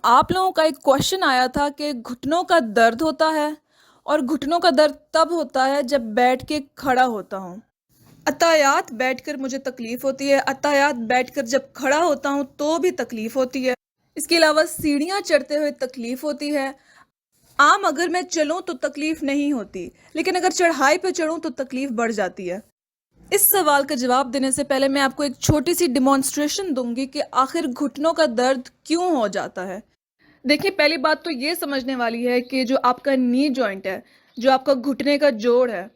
आप लोगों का एक क्वेश्चन आया था कि घुटनों का दर्द होता है और घुटनों का दर्द तब होता है जब बैठ के खड़ा होता हूँ। अतायात बैठकर मुझे तकलीफ होती है, अतायात बैठकर जब खड़ा होता हूँ तो भी तकलीफ होती है। इसके अलावा सीढ़ियाँ चढ़ते हुए तकलीफ होती है। आम अगर मैं चलूँ तो तकलीफ नहीं होती, लेकिन अगर चढ़ाई पे चढ़ूँ तो तकलीफ बढ़ जाती है। इस सवाल का जवाब देने से पहले मैं आपको एक छोटी सी डिमॉन्स्ट्रेशन दूंगी कि आखिर घुटनों का दर्द क्यों हो जाता है। देखिए, पहली बात तो ये समझने वाली है कि जो आपका नी जॉइंट है, जो आपका घुटने का जोड़ है,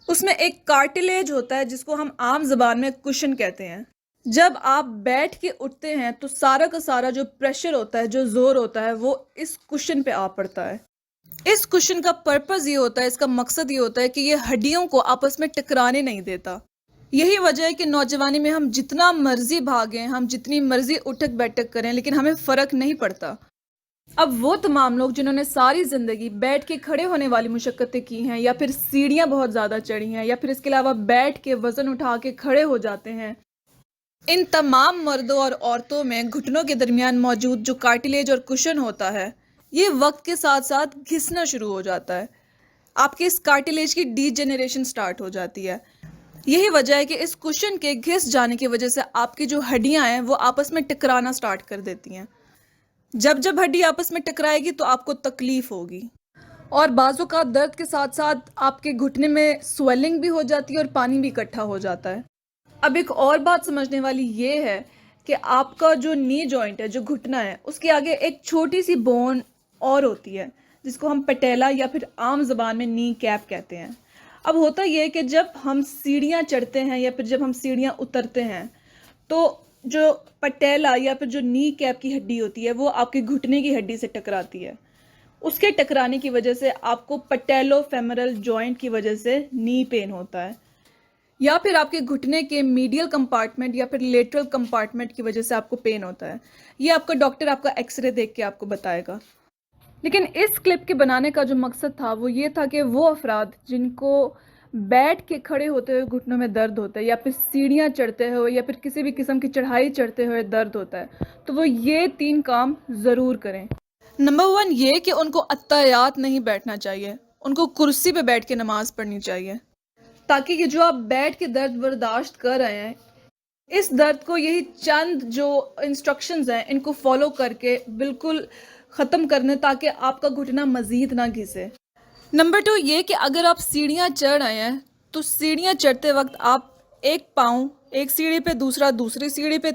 उसमें एक कार्टिलेज होता है जिसको हम आम जबान में कुशन कहते हैं। जब आप बैठ के उठते हैं तो सारा का सारा जो प्रेशर होता है, जो जोर होता है, वो इस कुशन पे आ पड़ता है। इस कुशन का पर्पस ये होता है, इसका मकसद ये होता है कि ये हड्डियों को आपस में टकराने नहीं देता। यही वजह है कि नौजवानी में हम जितना मर्जी भागें, हम जितनी मर्जी उठक बैठक करें, लेकिन हमें फर्क नहीं पड़ता। अब वो तमाम लोग जिन्होंने सारी ज़िंदगी बैठ के खड़े होने वाली मुशक्क़तें की हैं, या फिर सीढ़ियाँ बहुत ज़्यादा चढ़ी हैं, या फिर इसके अलावा बैठ के वज़न उठा के खड़े हो जाते हैं, इन तमाम मर्दों और औरतों में घुटनों के दरमियान मौजूद जो कार्टिलेज और कुशन होता है, ये वक्त के साथ साथ घिसना शुरू हो जाता है। आपके इस कार्टिलेज की डीजेनरेशन स्टार्ट हो जाती है। यही वजह है कि इस कुशन के घिस जाने की वजह से आपकी जो हड्डियां हैं वो आपस में टकराना स्टार्ट कर देती हैं। जब जब हड्डी आपस में टकराएगी तो आपको तकलीफ होगी, और बाजू का दर्द के साथ साथ आपके घुटने में स्वेलिंग भी हो जाती है और पानी भी इकट्ठा हो जाता है। अब एक और बात समझने वाली ये है कि आपका जो नी जॉइंट है, जो घुटना है, उसके आगे एक छोटी सी बोन और होती है जिसको हम पटेला या फिर आम ज़बान में नी कैप कहते हैं। अब होता ये है कि जब हम सीढ़ियाँ चढ़ते हैं या फिर जब हम सीढ़ियाँ उतरते हैं तो जो पटेला या फिर जो नी कैप की हड्डी होती है वो आपके घुटने की हड्डी से टकराती है। उसके टकराने की वजह से आपको पटेलो फेमरल जॉइंट की वजह से नी पेन होता है, या फिर आपके घुटने के मीडियल कंपार्टमेंट या फिर लेटरल कंपार्टमेंट की वजह से आपको पेन होता है। ये आपका डॉक्टर आपका एक्सरे देख के आपको बताएगा। लेकिन इस क्लिप के बनाने का जो मकसद था वो ये था कि वो अफराद जिनको बैठ के खड़े होते हुए घुटनों में दर्द होता है, या फिर सीढ़ियाँ चढ़ते हुए, या फिर किसी भी किस्म की चढ़ाई चढ़ते हुए दर्द होता है, तो वो ये 3 काम ज़रूर करें। नंबर 1 ये कि उनको अत्तायात नहीं बैठना चाहिए, उनको कुर्सी पे बैठ के नमाज पढ़नी चाहिए, ताकि ये जो आप बैठ के दर्द बर्दाश्त कर रहे हैं, इस दर्द को यही चंद जो इंस्ट्रक्शंस हैं इनको फॉलो करके बिल्कुल ख़त्म करने, ताकि आपका घुटना मज़ीद ना घिसे। नंबर 2 ये कि अगर आप सीढ़ियाँ चढ़ रहे हैं तो सीढ़ियाँ चढ़ते वक्त आप एक पाँव एक सीढ़ी पे, दूसरा दूसरी सीढ़ी पे,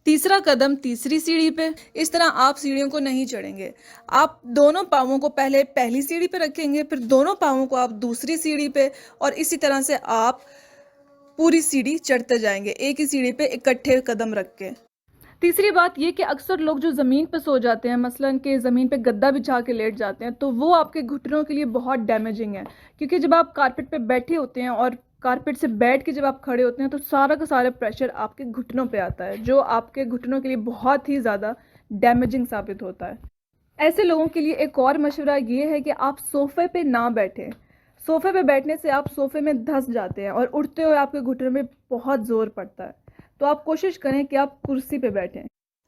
तीसरा कदम तीसरी सीढ़ी पे, इस तरह आप सीढ़ियों को नहीं चढ़ेंगे। आप दोनों पाँवों को पहले पहली सीढ़ी पे रखेंगे, फिर दोनों पाँवों को आप दूसरी सीढ़ी पे, और इसी तरह से आप पूरी सीढ़ी चढ़ते जाएंगे, एक ही सीढ़ी पे इकट्ठे कदम रख के। तीसरी बात ये कि अक्सर लोग जो ज़मीन पे सो जाते हैं, मसलन कि ज़मीन पे गद्दा बिछा के लेट जाते हैं, तो वो आपके घुटनों के लिए बहुत डैमेजिंग है, क्योंकि जब आप कारपेट पे बैठे होते हैं और कारपेट से बैठ के जब आप खड़े होते हैं तो सारा का सारा प्रेशर आपके घुटनों पे आता है, जो आपके घुटनों के लिए बहुत ही ज़्यादा डैमेजिंग साबित होता है। ऐसे लोगों के लिए एक और मशवरा ये है कि आप सोफ़े पे ना बैठें। सोफ़े पे बैठने से आप सोफ़े में धंस जाते हैं और उठते हुए आपके घुटनों में बहुत ज़ोर पड़ता है। तो आप कोशिश करें कि आप कुर्सी पे बैठें,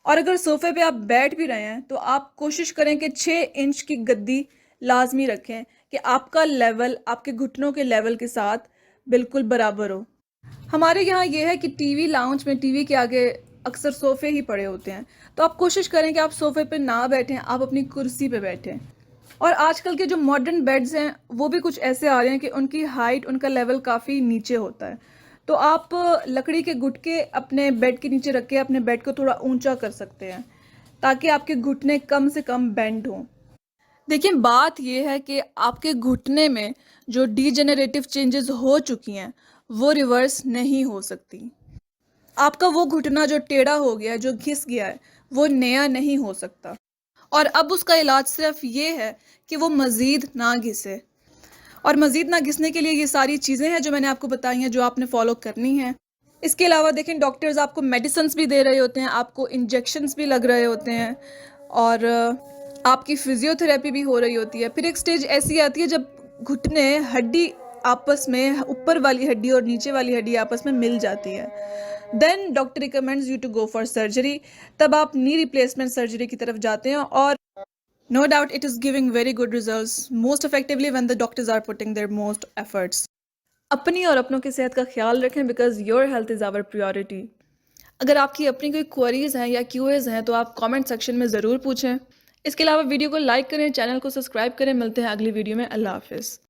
और अगर सोफ़े पे आप बैठ भी रहे हैं तो आप कोशिश करें कि 6 इंच की गद्दी लाजमी रखें, कि आपका लेवल आपके घुटनों के लेवल के साथ बिल्कुल बराबर हो। हमारे यहाँ ये है कि टीवी लाउंज में टीवी के आगे अक्सर सोफ़े ही पड़े होते हैं, तो आप कोशिश करें कि आप सोफ़े पे ना बैठें, आप अपनी कुर्सी पे बैठें। और आजकल के जो मॉडर्न बेड्स हैं वो भी कुछ ऐसे आ रहे हैं कि उनकी हाइट, उनका लेवल काफ़ी नीचे होता है, तो आप लकड़ी के गुटके अपने बेड के नीचे रख के अपने बेड को थोड़ा ऊंचा कर सकते हैं, ताकि आपके घुटने कम से कम बेंड हों। देखिए, बात यह है कि आपके घुटने में जो डीजेनरेटिव चेंजेस हो चुकी हैं वो रिवर्स नहीं हो सकती। आपका वो घुटना जो टेढ़ा हो गया है, जो घिस गया है, वो नया नहीं हो सकता, और अब उसका इलाज सिर्फ ये है कि वो मज़ीद ना घिसे। और मज़ीद ना घिसने के लिए ये सारी चीज़ें हैं जो मैंने आपको बताई हैं, जो आपने फॉलो करनी है। इसके अलावा देखें, डॉक्टर्स आपको मेडिसिन्स भी दे रहे होते हैं, आपको इंजेक्शंस भी लग रहे होते हैं, और आपकी फिजियोथेरेपी भी हो रही होती है। फिर एक स्टेज ऐसी आती है जब घुटने हड्डी आपस में, ऊपर वाली हड्डी और नीचे वाली हड्डी आपस में मिल जाती है, then doctor recommends you to go for surgery, تب آپ نی ریپلیسمنٹ سرجری کی طرف جاتے ہیں، اور no doubt it is giving very good results most effectively when the doctors are putting their most efforts. اپنی اور اپنوں کی صحت کا خیال رکھیں because your health is our priority. اگر آپ کی اپنی کوئی کوئریز ہیں یا کیوئز ہیں تو آپ کامنٹ سیکشن میں ضرور پوچھیں. اس کے علاوہ ویڈیو کو لائک کریں، چینل کو سبسکرائب کریں. ملتے ہیں اگلی ویڈیو میں. اللہ حافظ.